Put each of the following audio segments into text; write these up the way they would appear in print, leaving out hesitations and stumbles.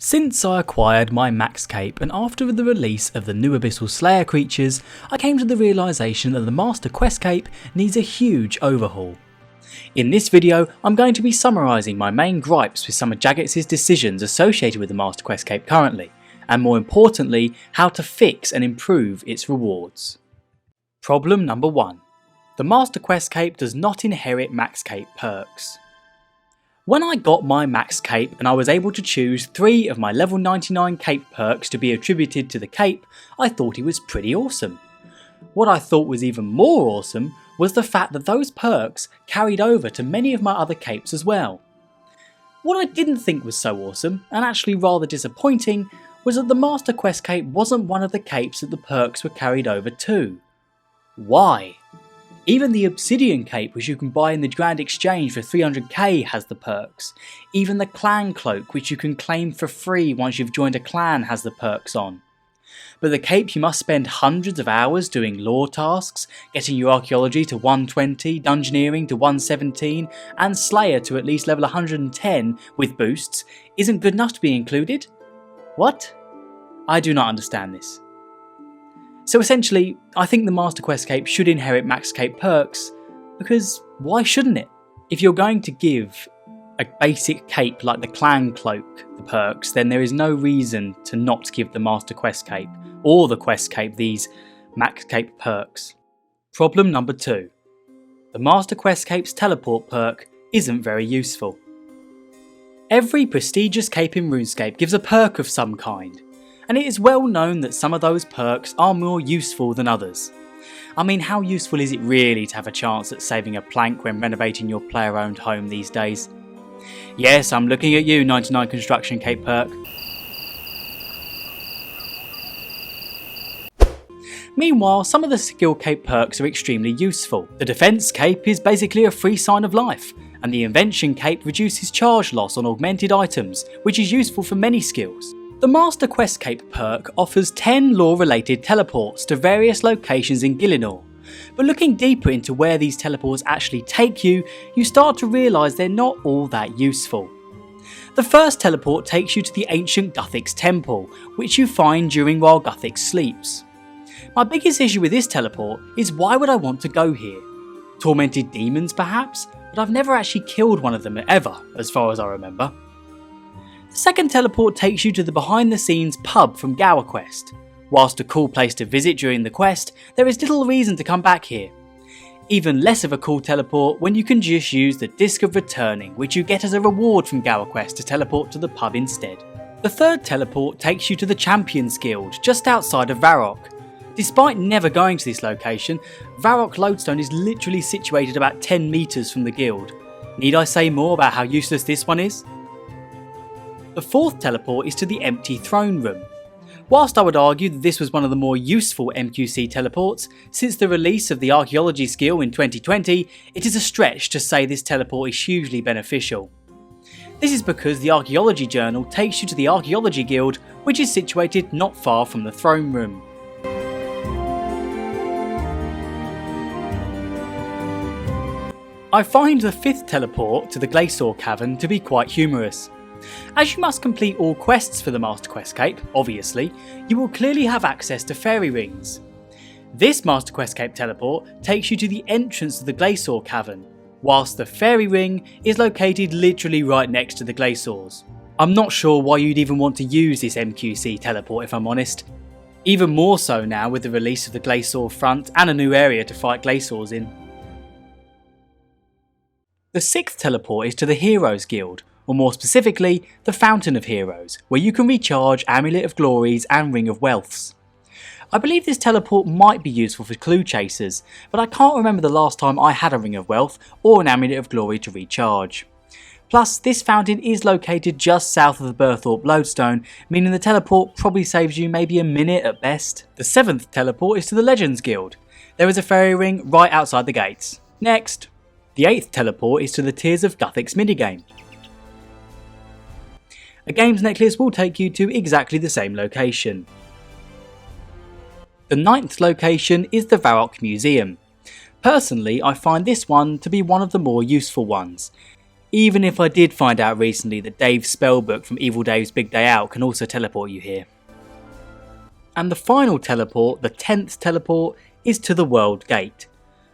Since I acquired my max cape and after the release of the new Abyssal Slayer creatures, I came to the realisation that the Master Quest cape needs a huge overhaul. In this video, I'm going to be summarising my main gripes with some of Jagex's decisions associated with the Master Quest cape currently, and more importantly, how to fix and improve its rewards. Problem number 1. The Master Quest cape does not inherit max cape perks. When I got my max cape and I was able to choose 3 of my level 99 cape perks to be attributed to the cape, I thought it was pretty awesome. What I thought was even more awesome was the fact that those perks carried over to many of my other capes as well. What I didn't think was so awesome, and actually rather disappointing, was that the Master Quest cape wasn't one of the capes that the perks were carried over to. Why? Even the Obsidian cape, which you can buy in the Grand Exchange for 300k, has the perks. Even the Clan Cloak, which you can claim for free once you've joined a clan, has the perks on. But the cape you must spend hundreds of hours doing lore tasks, getting your archaeology to 120, dungeoneering to 117, and Slayer to at least level 110 with boosts, isn't good enough to be included? What? I do not understand this. So essentially, I think the Master Quest cape should inherit max cape perks, because why shouldn't it? If you're going to give a basic cape like the Clan Cloak the perks, then there is no reason to not give the Master Quest cape, or the Quest cape, these max cape perks. Problem number 2. The Master Quest cape's teleport perk isn't very useful. Every prestigious cape in RuneScape gives a perk of some kind, and it is well known that some of those perks are more useful than others. I mean, how useful is it really to have a chance at saving a plank when renovating your player-owned home these days? Yes, I'm looking at you, 99 Construction Cape perk. Meanwhile, some of the skill cape perks are extremely useful. The defense cape is basically a free sign of life, and the invention cape reduces charge loss on augmented items, which is useful for many skills. The Master Quest cape perk offers 10 lore-related teleports to various locations in Gielinor, but looking deeper into where these teleports actually take you, you start to realise they're not all that useful. The first teleport takes you to the ancient Guthix temple, which you find during while Guthix sleeps. My biggest issue with this teleport is why would I want to go here? Tormented demons perhaps, but I've never actually killed one of them ever, as far as I remember. The second teleport takes you to the behind the scenes pub from Gower Quest. Whilst a cool place to visit during the quest, there is little reason to come back here. Even less of a cool teleport when you can just use the Disc of Returning, which you get as a reward from Gower Quest to teleport to the pub instead. The third teleport takes you to the Champions Guild, just outside of Varrock. Despite never going to this location, Varrock Lodestone is literally situated about 10 metres from the guild. Need I say more about how useless this one is? The fourth teleport is to the Empty Throne Room. Whilst I would argue that this was one of the more useful MQC teleports, since the release of the Archaeology skill in 2020, it is a stretch to say this teleport is hugely beneficial. This is because the Archaeology Journal takes you to the Archaeology Guild, which is situated not far from the Throne Room. I find the fifth teleport to the Glacier Cavern to be quite humorous. As you must complete all quests for the Master Quest cape, obviously, you will clearly have access to fairy rings. This Master Quest cape teleport takes you to the entrance to the Glacier Cavern, whilst the fairy ring is located literally right next to the glaciers. I'm not sure why you'd even want to use this MQC teleport if I'm honest. Even more so now with the release of the Glacier Front and a new area to fight glaciers in. The sixth teleport is to the Heroes Guild, or more specifically, the Fountain of Heroes, where you can recharge Amulet of Glories and Ring of Wealths. I believe this teleport might be useful for clue chasers, but I can't remember the last time I had a Ring of Wealth or an Amulet of Glory to recharge. Plus, this fountain is located just south of the Burthorpe Lodestone, meaning the teleport probably saves you maybe a minute at best. The seventh teleport is to the Legends Guild. There is a fairy ring right outside the gates. Next. The eighth teleport is to the Tears of Guthix minigame. A games necklace will take you to exactly the same location. The ninth location is the Varrock Museum. Personally, I find this one to be one of the more useful ones. even if I did find out recently that Dave's spellbook from Evil Dave's Big Day Out can also teleport you here. And the final teleport, the 10th teleport, is to the World Gate.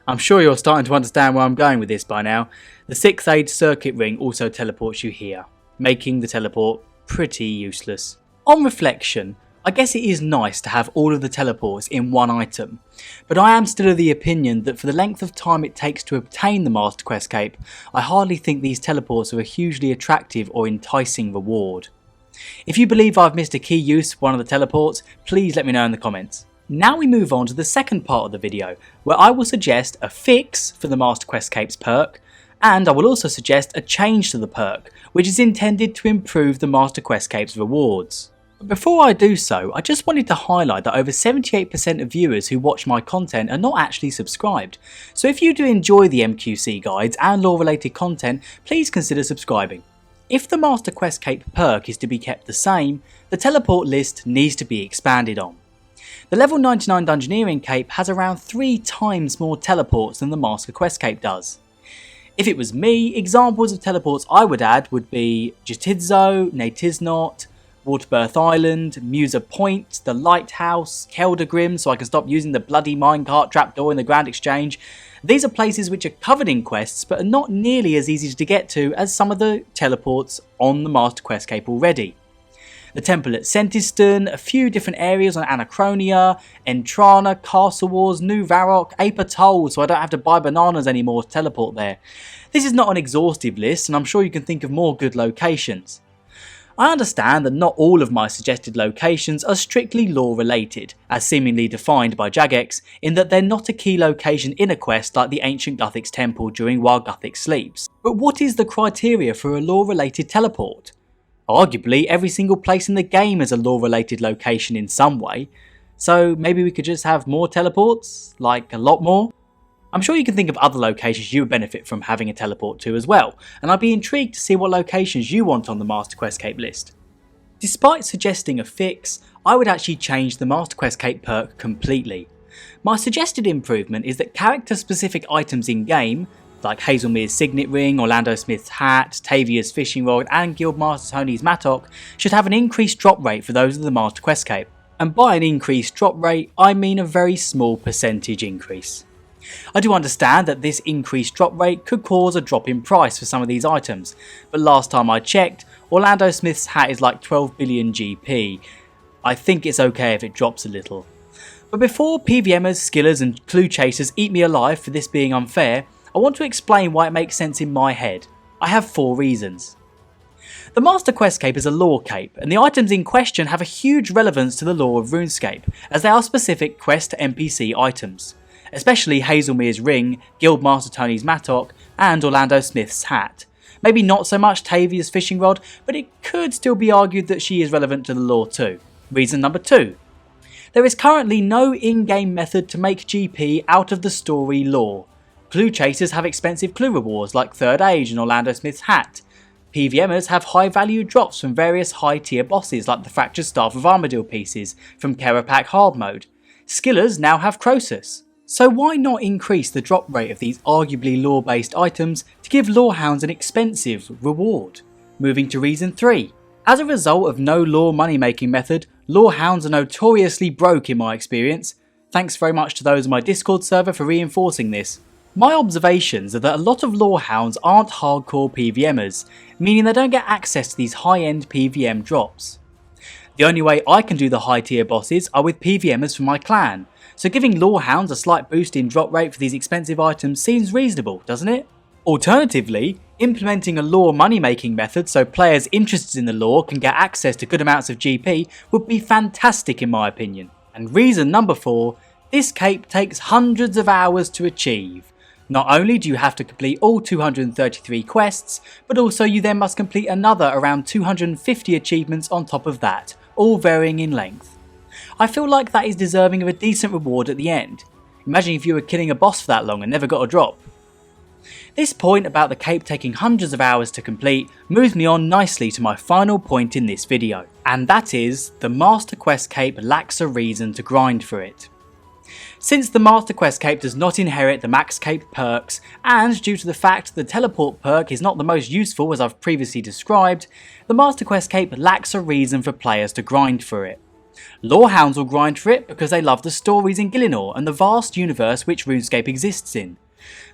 I'm sure you're starting to understand where I'm going with this by now. The 6th Age Circuit Ring also teleports you here, making the teleport pretty useless. On reflection, I guess it is nice to have all of the teleports in one item, but I am still of the opinion that for the length of time it takes to obtain the Master Quest Cape, I hardly think these teleports are a hugely attractive or enticing reward. If you believe I've missed a key use for one of the teleports, please let me know in the comments. Now we move on to the second part of the video, where I will suggest a fix for the Master Quest Cape's perk, and I will also suggest a change to the perk, which is intended to improve the Master Quest Cape's rewards. But before I do so, I just wanted to highlight that over 78% of viewers who watch my content are not actually subscribed, so if you do enjoy the MQC guides and lore related content, please consider subscribing. If the Master Quest Cape perk is to be kept the same, the teleport list needs to be expanded on. The level 99 Dungeoneering Cape has around 3 times more teleports than the Master Quest Cape does. If it was me, examples of teleports I would add would be Jatidzo, Natisnot, Waterbirth Island, Musa Point, the Lighthouse, Keldergrim so I can stop using the bloody minecart trapdoor in the Grand Exchange. These are places which are covered in quests but are not nearly as easy to get to as some of the teleports on the Master Quest Cape already. The temple at Sentiston, a few different areas on Anachronia, Entrana, Castle Wars, New Varrock, Apatoll, so I don't have to buy bananas anymore to teleport there. This is not an exhaustive list and I'm sure you can think of more good locations. I understand that not all of my suggested locations are strictly lore related, as seemingly defined by Jagex, in that they're not a key location in a quest like the Ancient Guthix Temple during while Guthix sleeps. But what is the criteria for a lore related teleport? Arguably, every single place in the game is a lore related location in some way, so maybe we could just have more teleports? Like a lot more? I'm sure you can think of other locations you would benefit from having a teleport to as well, and I'd be intrigued to see what locations you want on the Master Quest Cape list. Despite suggesting a fix, I would actually change the Master Quest Cape perk completely. My suggested improvement is that character specific items in game, like Hazelmere's Signet Ring, Orlando Smith's hat, Tavia's Fishing Rod and Guildmaster Tony's Mattock, should have an increased drop rate for those of the Master Quest Cape. And by an increased drop rate, I mean a very small percentage increase. I do understand that this increased drop rate could cause a drop in price for some of these items, but last time I checked, Orlando Smith's hat is like 12 billion GP. I think it's okay if it drops a little. But before PVMers, skillers and clue chasers eat me alive for this being unfair, I want to explain why it makes sense in my head. I have 4 reasons. The Master Quest Cape is a lore cape, and the items in question have a huge relevance to the lore of RuneScape, as they are specific quest to NPC items. Especially Hazelmere's ring, Guildmaster Tony's Mattock, and Orlando Smith's hat. Maybe not so much Tavia's fishing rod, but it could still be argued that she is relevant to the lore too. Reason number 2. There is currently no in-game method to make GP out of the story lore. Clue chasers have expensive clue rewards like 3rd Age and Orlando Smith's hat. PVMers have high value drops from various high tier bosses like the Fractured Staff of Armadillo pieces from Kerapac hard mode. Skillers now have Croesus. So why not increase the drop rate of these arguably lore based items to give Lorehounds an expensive reward? Moving to reason 3. As a result of no lore money making method, Lorehounds are notoriously broke in my experience. Thanks very much to those on my Discord server for reinforcing this. My observations are that a lot of Lorehounds aren't hardcore PVMers, meaning they don't get access to these high end PVM drops. The only way I can do the high tier bosses are with PVMers from my clan, so giving Lorehounds a slight boost in drop rate for these expensive items seems reasonable, doesn't it? Alternatively, implementing a lore money making method so players interested in the lore can get access to good amounts of GP would be fantastic in my opinion. And reason number 4, this cape takes hundreds of hours to achieve. Not only do you have to complete all 233 quests, but also you then must complete another around 250 achievements on top of that, all varying in length. I feel like that is deserving of a decent reward at the end. Imagine if you were killing a boss for that long and never got a drop. This point about the cape taking hundreds of hours to complete moves me on nicely to my final point in this video, and that is the Master Quest Cape lacks a reason to grind for it. Since the Master Quest Cape does not inherit the Max Cape perks, and due to the fact the Teleport perk is not the most useful as I've previously described, the Master Quest Cape lacks a reason for players to grind for it. Lorehounds will grind for it because they love the stories in Gielinor and the vast universe which RuneScape exists in.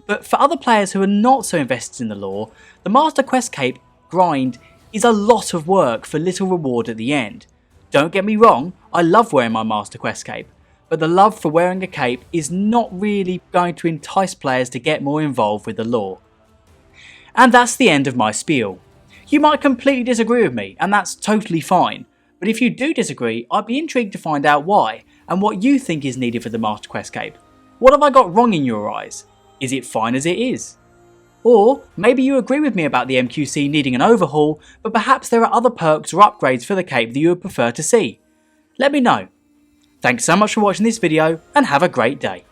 But for other players who are not so invested in the lore, the Master Quest Cape grind is a lot of work for little reward at the end. Don't get me wrong, I love wearing my Master Quest Cape, but the love for wearing a cape is not really going to entice players to get more involved with the lore. And that's the end of my spiel. You might completely disagree with me, and that's totally fine, but if you do disagree, I'd be intrigued to find out why, and what you think is needed for the Master Quest Cape. What have I got wrong in your eyes? Is it fine as it is? Or maybe you agree with me about the MQC needing an overhaul, but perhaps there are other perks or upgrades for the cape that you would prefer to see. Let me know. Thanks so much for watching this video, and have a great day.